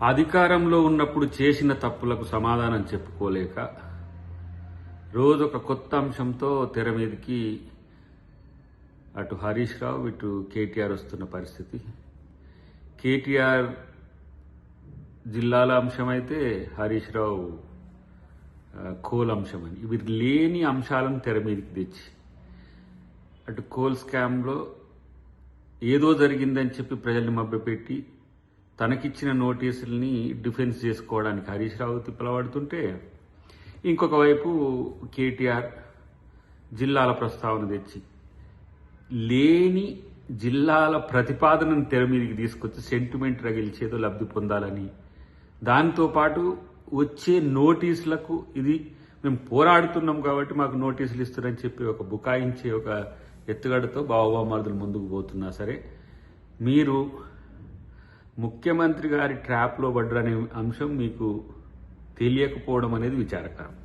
అధికారంలో ఉన్నప్పుడు చేసిన తప్పులకు సమాధానం చెప్పుకోలేక రోజొక కొత్త అంశంతో తెర మీదకి అటు హరీష్ రావు ఇటు కేటీఆర్ వస్తున్న పరిస్థితి. కేటీఆర్ జిల్లాల అంశమైతే హరీష్ రావు కోల్ అంశమని, ఇవి లేని అంశాలను తెర మీదకి తెచ్చి అటు కోల్ స్కామ్లో ఏదో జరిగిందని చెప్పి ప్రజల్ని మభ్యపెట్టి తనకిచ్చిన నోటీసుల్ని డిఫెన్స్ చేసుకోవడానికి హరీష్ రావు తిప్పలబడుతుంటే, ఇంకొక వైపు కేటీఆర్ జిల్లాల ప్రస్తావన తెచ్చి లేని జిల్లాల ప్రతిపాదనను తెర మీదకి తీసుకొచ్చి సెంటిమెంట్ రగిల్చేదో లబ్ధి పొందాలని, దాంతోపాటు వచ్చే నోటీసులకు ఇది మేము పోరాడుతున్నాం కాబట్టి మాకు నోటీసులు ఇస్తారని చెప్పి ఒక బుకాయించే ఒక ఎత్తుగడతో బావబామర్దులు ముందుకు పోతున్నా సరే, మీరు ముఖ్యమంత్రి గారి ట్రాప్లో పడ్డరనే అంశం మీకు తెలియకపోవడం అనేది విచారకరం.